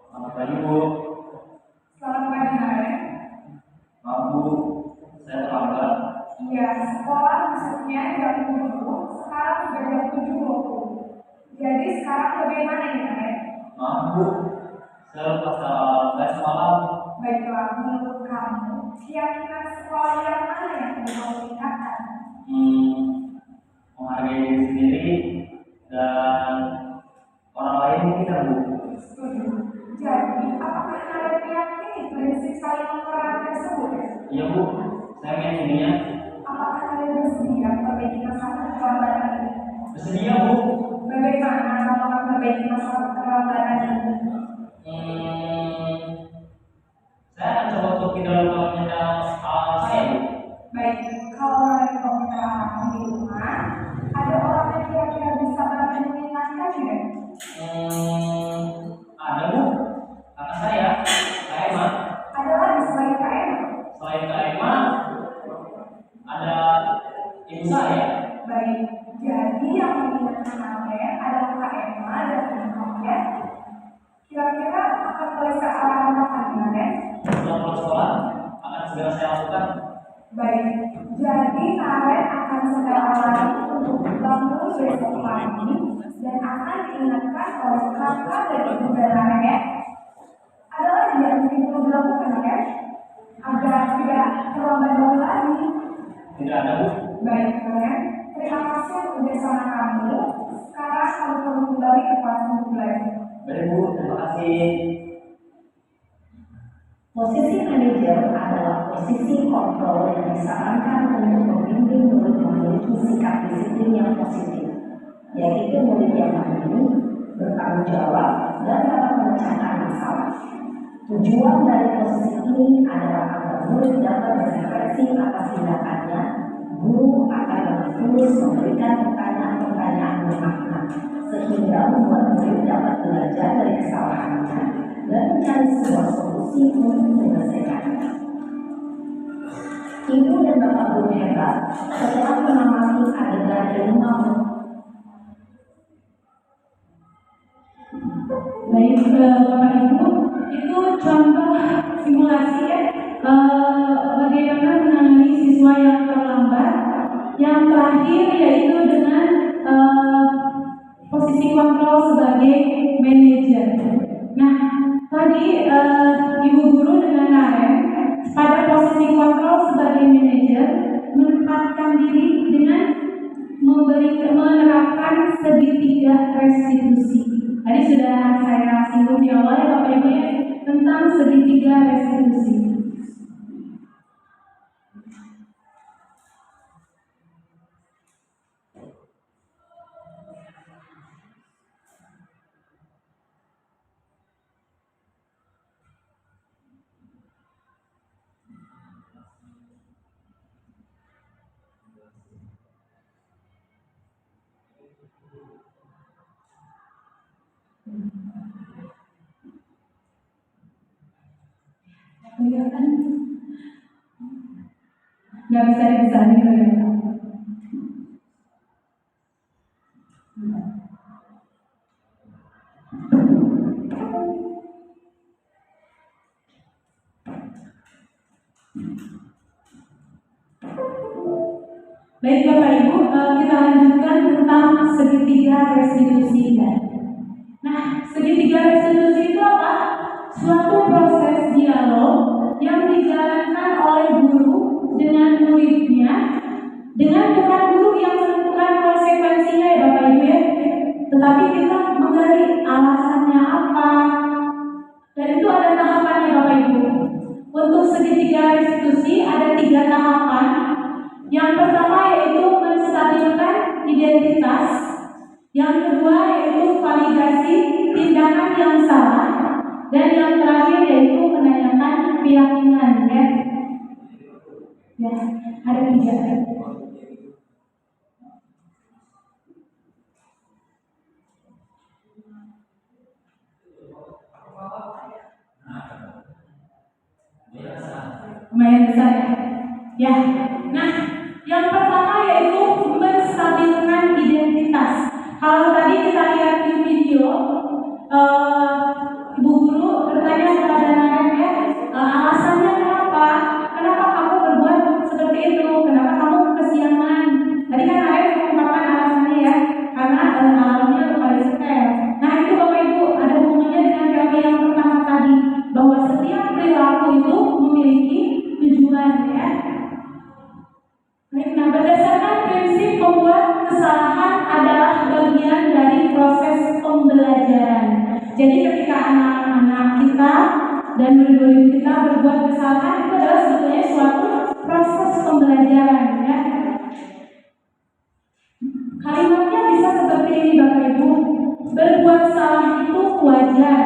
Speaker 4: Selamat pagi Bu.
Speaker 6: Selamat pagi, Naren.
Speaker 4: Maaf Bu, saya terlambat.
Speaker 6: Iya, sekolah masuknya jam 7, sekarang sudah jam 7.20. Jadi sekarang bagaimana ini, Naren?
Speaker 4: Maaf Bu, saya lupa les malam.
Speaker 6: Baiklah, menurut kamu, keyakinan sekolah yang mana yang perlu kamu tingkatkan?
Speaker 4: Menghargai diri sendiri dan orang lain mungkin ya Bu.
Speaker 6: Setuju. Jadi, apakah kalian meyakini prinsip saling mengurangi tersebut?
Speaker 4: Iya Bu, saya meyakininya.
Speaker 6: Apakah kalian bersedia memperbaiki masalah keterlambatan ini?
Speaker 4: Bersedia Bu.
Speaker 6: Bagaimana kamu akan memperbaiki masalah keterlambatan ini?
Speaker 4: Saya akan coba untuk pindah rumahnya saya Bu.
Speaker 6: Baik, kalau kalian komputer di rumah, ada orang yang kira-kira bisa bantu mengingatkan tidak?
Speaker 4: Ada Bu, kakak saya, Kak Emma.
Speaker 6: Ada lagi selain KM?
Speaker 4: Selain Kak Emma, ada ibu saya.
Speaker 6: Baik, jadi yang mengingatkan kalian adalah Kak Emma dan ibu kalian. Kira-kira akan mulai searah kapan kalian?
Speaker 4: Setelah pulang sekolah, akan segera saya lakukan.
Speaker 6: Baik, jadi kalian akan segera lagi untuk bangun besok pagi dan akan diingatkan oleh kakak dan ibu kalian ya. Ada lagi yang perlu dilakukan ya, agar tidak terlambat bangun lagi.
Speaker 4: Tidak ada Bu.
Speaker 6: Baik kalian, terima kasih untuk bersama kamu. Sekarang kamu perlu kembali ke kelas untuk belajar.
Speaker 4: Baik Bu, terima kasih.
Speaker 3: Posisi manajer adalah posisi kontrol yang disarankan untuk membimbing murid memiliki sikap disiplin yang positif, yaitu murid yang mandiri, bertanggung jawab, dan dapat memecahkan masalah. Tujuan dari posisi ini adalah agar murid dapat berefleksi atas tindakannya. Guru akan lebih tulus memberikan pertanyaan-pertanyaan bermakna, sehingga membuat murid dapat belajar dari kesalahannya dan mencari sebuah solusi untuk menyelesaikannya. Ibu dan bapak guru hebat setelah mengamati adegan kelima.
Speaker 1: Baik, Bapak Ibu, itu contoh simulasi ya, bagaimana menangani siswa yang terlambat. Yang terakhir yaitu dengan posisi kontrol sebagai manajer. Nah, tadi Ibu Guru dengan Karen pada posisi kontrol sebagai manajer menempatkan diri dengan menerapkan segitiga restitusi. Tadi sudah saya singgung di awal ya Bapak Ibu ya, tentang segitiga restitusi. Kelihatan nggak bisa dipisahin ternyata. Baik Bapak Ibu, kita lanjutkan tentang segitiga restitusi. Nah, segitiga restitusi itu apa? Suatu proses dialog yang dijalankan oleh guru dengan muridnya, dengan bukan guru yang menentukan konsekuensinya ya Bapak Ibu ya, tetapi kita menggali alasannya apa, dan itu ada tahapannya Bapak Ibu. Untuk segitiga restitusi ada 3 tahapan. Yang pertama yaitu menstabilkan identitas, yang kedua yaitu validasi tindakan yang salah, dan yang terakhir yaitu menanyakan keyakinan ya. Ya, ada 3. Lumayan besar ya. Nah, yang pertama yaitu menstabilkan identitas. Kalau tadi kita lihat di video, Ibu Guru bertanya kepada Naren ya, alasannya kenapa? Kenapa kamu berbuat seperti itu? Kenapa kamu kesiangan? Tadi kan Naren mengungkapkan alasannya ya, karena alamnya lupa disetel. Nah itu Bapak Ibu ada hubungannya dengan teori yang pertama tadi, bahwa setiap perilaku itu memiliki tujuan ya. Nah, berdasarkan prinsip membuat kesalahan adalah bagian dari proses pembelajaran. Jadi ketika anak-anak kita dan murid-murid kita berbuat kesalahan, itu adalah sebetulnya suatu proses pembelajaran ya. Kalimatnya bisa seperti ini Bapak Ibu, berbuat salah itu wajar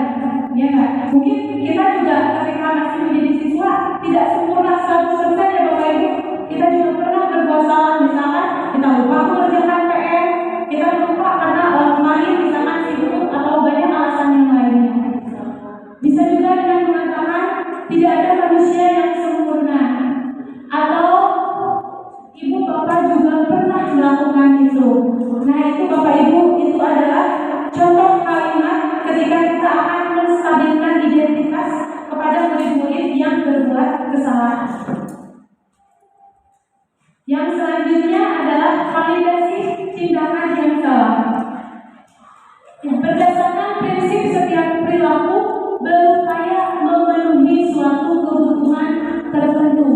Speaker 1: ya nggak? Mungkin kita juga ketika masih menjadi siswa tidak sempurna 100% ya Bapak Ibu. Kita juga pernah berbuat salah, misalkan kita lupa mengerjakan PR, kita lupa karena kemarin misalkan sibuk atau banyak alasan yang lainnya. Bisa juga dengan mengatakan tidak ada manusia yang sempurna, atau ibu bapak juga pernah melakukan itu. Nah itu Bapak Ibu, itu adalah contoh kalimat ketika kita akan menstabilkan identitas kepada murid-murid yang berbuat kesalahan. Yang selanjutnya adalah validasi tindakan yang salah. Berdasarkan prinsip setiap perilaku berupaya memenuhi suatu kebutuhan tertentu.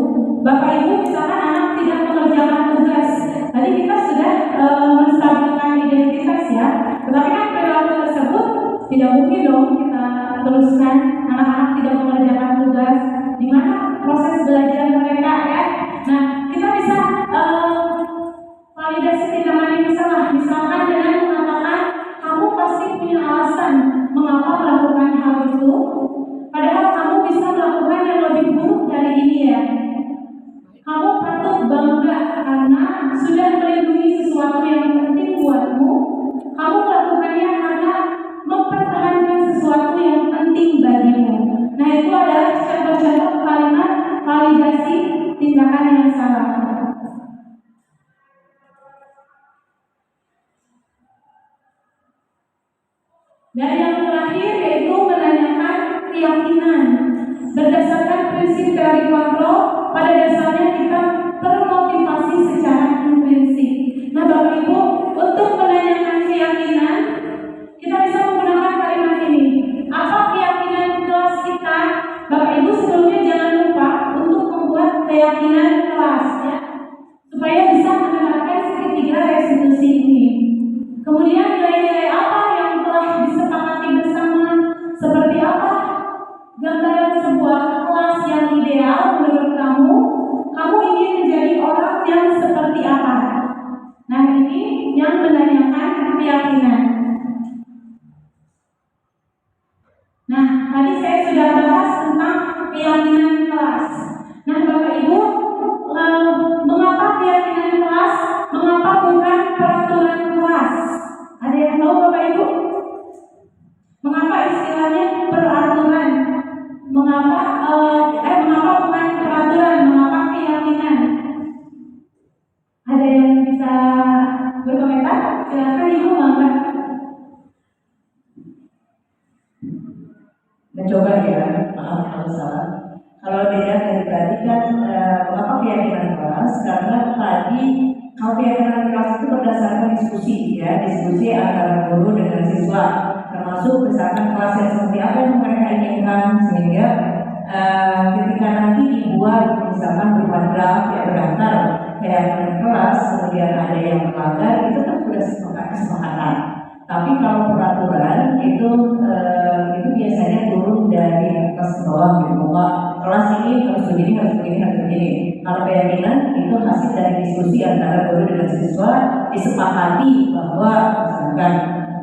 Speaker 1: Bapak Ibu misalkan anak tidak mengerjakan tugas, tadi kita sudah menstabilkan identitas ya. Tetapi kan perilaku tersebut tidak mungkin dong kita teruskan. Anak-anak tidak mengerjakan tugas, di mana proses belajar mereka ya. Nah, kita bisa validasi tindakan yang salah, misalkan dengan mengatakan kamu pasti punya alasan mengapa melakukan hal itu, padahal kamu bisa melakukan yang lebih buruk dari ini ya. Kamu patut bangga karena sudah melindungi sesuatu yang penting buatmu. Kamu melakukannya karena mempertahankan sesuatu yang penting bagimu. Nah, itu adalah contoh-contoh kalimat validasi tindakan yang salah. Dan yang terakhir yaitu menanyakan keyakinan. Berdasarkan prinsip teori kontrol, pada dasarnya kita termotivasi secara intrinsik. Nah, Bapak Ibu, untuk menanyakan keyakinan, kita bisa menggunakan kalimat ini. Apa keyakinan kelas kita? Bapak Ibu sebelumnya jangan lupa untuk membuat keyakinan kelas ya, supaya bisa menerapkan segitiga restitusi ini. Kemudian nilai-nilai apa yang telah disepakati bersama? Seperti apa gambaran sebuah kelas yang ideal menurut kamu? Kamu ingin menjadi orang yang seperti apa? Nah, ini yang menanyakan keyakinan. Nah, tadi saya sudah bahas tentang keyakinan kelas. Nah, Bapak Ibu, mengapa keyakinan kelas? Mengapa bukan peraturan kelas? Ada yang tahu Bapak Ibu? Mengapa istilahnya peraturan? Mengapa bukan peraturan? Mengapa keyakinan? Ada yang bisa berkomentar? Silakan Ibu, Mangga.
Speaker 3: Mencoba ya, maaf kalau salah. Kalau dilihat dari tadi kan mengapa keyakinan kelas? Karena tadi kalau keyakinan kelas itu berdasarkan diskusi ya, diskusi antara guru dengan siswa, termasuk misalkan kelas yang seperti apa yang mereka inginkan, sehingga ketika nanti dibuat misalkan berupa draft ya berdasar keyakinan kelas, kemudian ada yang melanggar, itu kan sudah kesepakatan. Tapi kalau peraturan itu biasanya turun dari atas ke bawah gitu, bahwa kelas ini harus begini, harus begini, harus begini. Kalau keyakinan itu hasil dari diskusi antara guru dengan siswa, disepakati bahwa misalkan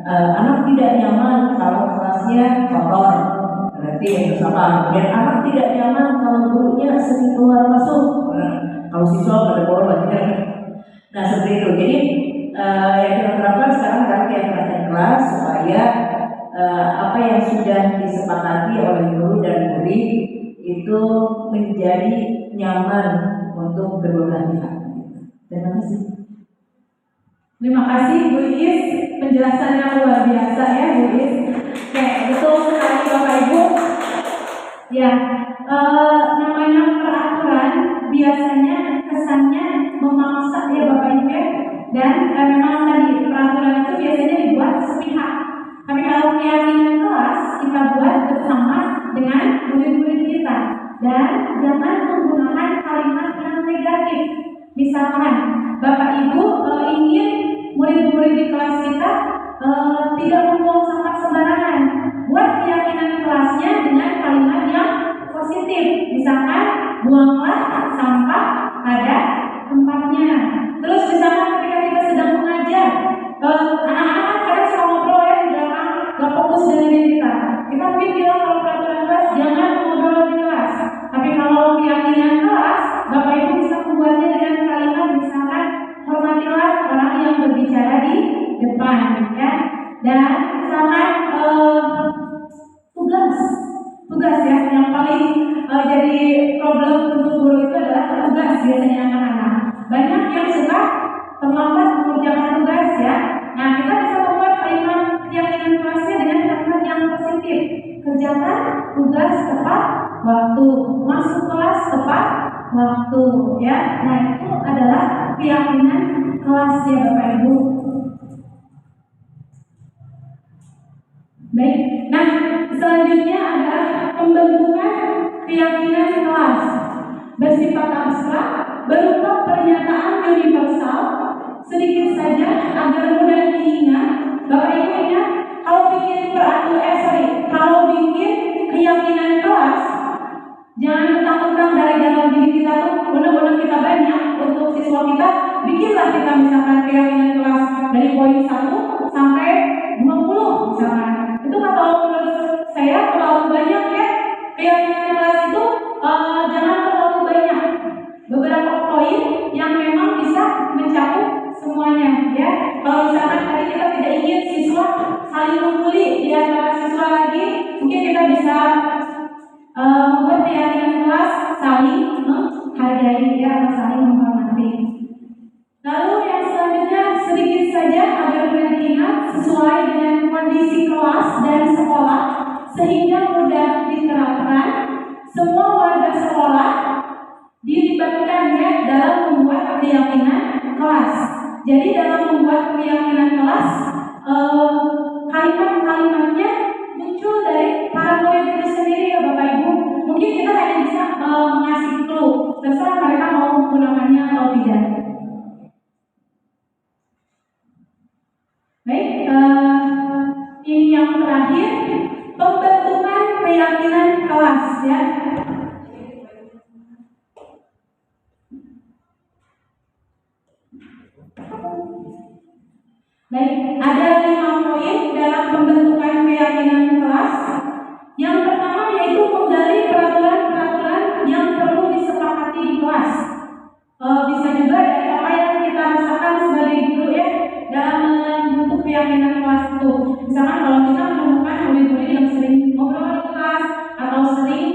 Speaker 3: anak tidak nyaman kalau kelasnya kotor, berarti yang sama. Dan anak tidak nyaman kalau gurunya sering keluar masuk, kalau siswa pada korban. Nah, seperti itu. Jadi yang kita terapkan sekarang adalah keyakinan kelas supaya apa yang sudah disepakati oleh guru dan murid itu menjadi nyaman untuk kedua belah pihak. Terima kasih.
Speaker 1: Terima kasih Bu Is, penjelasannya luar biasa ya Bu Is. Oke, betul sekali Bapak Ibu. Ya, namanya peraturan biasanya kesannya memaksa ya Bapak Ibu ya. Dan memang tadi peraturan itu biasanya dibuat sepihak. Tapi kalau keyakinan kelas kita buat bersama dengan murid-murid kita. Dan jangan menggunakan kalimat yang negatif. Misalkan Bapak Ibu ingin murid-murid di kelas kita tidak membuang sampah sembarangan. Buat keyakinan kelasnya dengan kalimat yang positif. Misalkan buanglah sampah pada tempatnya. Terus misalkan ketika kita sedang mengajar, anak-anak kadang suka ngobrol ya di belakang, gak fokus dengerin kita. Kita mungkin bilang kalau peraturan kelas jangan ngobrol di kelas. Tapi kalau keyakinan kelas, Bapak Ibu bisa membuatnya dengan kalimat misalkan hormatilah orang yang berbicara di depan, ya. Dan misalkan tugas ya yang paling jadi problem untuk guru itu adalah tugas biasanya anak-anak. Banyak yang suka terlambat mengerjakan tugas ya. Nah, kita bisa membuat kalimat keyakinan kelasnya dengan kalimat yang positif. Kerjakan tugas tepat waktu, masuk kelas tepat waktu ya. Nah, itu adalah keyakinan kelas ya Bapak Ibu. Baik, nah selanjutnya adalah pembentukan keyakinan kelas bersifat abstrak berupa pernyataan universal sedikit saja agar mudah diingat. Bapak Ibu ingat kalau bikin keyakinan kelas jangan siswa kita, bikinlah kita misalkan keyakinan kelas dari poin 1 sampai 20 misalkan. Itu kalau menurut saya terlalu banyak ya. Keyakinan kelas itu jangan terlalu banyak. Beberapa poin yang memang bisa mencakup semuanya ya. Kalau misalkan tadi kita tidak ingin siswa saling membuli di antara siswa lagi, mungkin kita bisa membuat keyakinan kelas saling menghargai ya, atau saling menghormati. Lalu yang selanjutnya sedikit saja agar mudah diingat sesuai dengan kondisi kelas dan sekolah sehingga mudah diterapkan. Semua warga sekolah dilibatkan ya dalam membuat keyakinan kelas. Jadi dalam membuat keyakinan kelas, kalimat-kalimatnya muncul dari para murid itu sendiri ya Bapak Ibu. Mungkin kita hanya bisa mengasih clue, terserah mereka mau menggunakannya atau tidak. Baik, ini yang terakhir, pembentukan keyakinan kelas ya. Baik, ada 5 poin dalam pembentukan keyakinan kelas. Yang pertama yaitu menggali peraturan-peraturan yang perlu disepakati di kelas. Bisa juga dari apa yang kita rasakan sebagai guru ya dalam membentuk keyakinan kelas itu. Misalkan kalau kita menemukan murid-murid yang sering ngobrol di kelas atau sering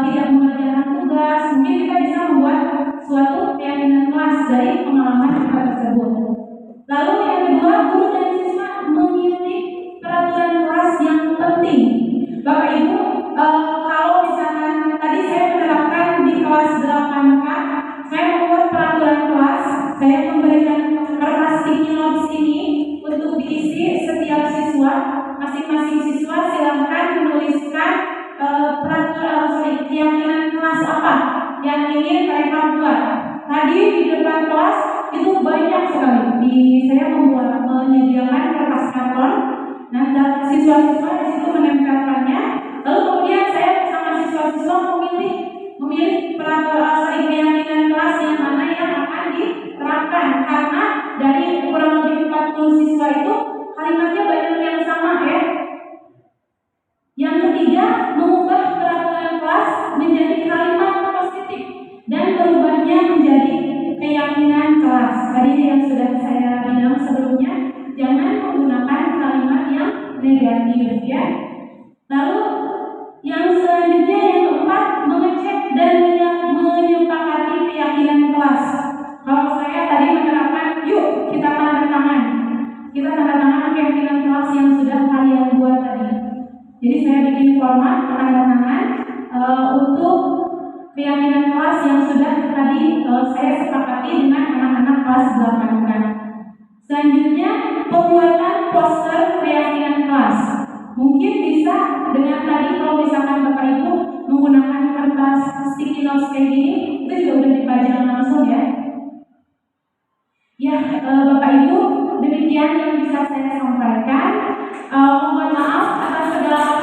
Speaker 1: tidak mengerjakan tugas, mungkin kita bisa membuat suatu keyakinan kelas dari pengalaman kita tersebut. Lalu yang kedua, guru dan siswa memilih peraturan kelas yang penting. Bapak Ibu, kalau misalkan tadi saya menerapkan di kelas 8K, saya membuat peraturan kelas, saya memberikan kertas sticky notes ini untuk diisi setiap siswa. Masing-masing siswa silahkan menuliskan keyakinan kelas apa yang ingin mereka buat. Tadi di depan kelas itu banyak sekali. Saya menyediakan kertas karton. Nah, siswa-siswa di situ menempelkannya. Lalu kemudian saya bersama siswa-siswa memilih peraturan keyakinan kelas yang mana yang akan diterapkan, karena dari kurang lebih 40 siswa itu kalimatnya banyak yang sama ya. Yang ketiga, mengubah peraturan kelas menjadi kalimat positif dan berubahnya menjadi keyakinan kelas. Tadi yang sudah saya bilang sebelumnya, jangan menggunakan kalimat yang negatif ya. Lalu yang selanjutnya yang keempat, mengecek dan menyepakati keyakinan kelas. Kalau saya tadi menerapkan, yuk kita tanda tangan. Kita tanda tangan keyakinan kelas yang sudah kalian buat tadi. Jadi saya bikin format tanda tangan untuk keyakinan kelas yang sudah tadi saya sepakati dengan anak-anak kelas 8K. Selanjutnya, pembuatan poster keyakinan kelas. Mungkin bisa dengan tadi kalau misalkan Bapak Ibu menggunakan kertas sticky notes kayak gini, itu juga udah dipajang langsung ya. Ya, Bapak Ibu, demikian yang bisa saya sampaikan. Mohon maaf atas segala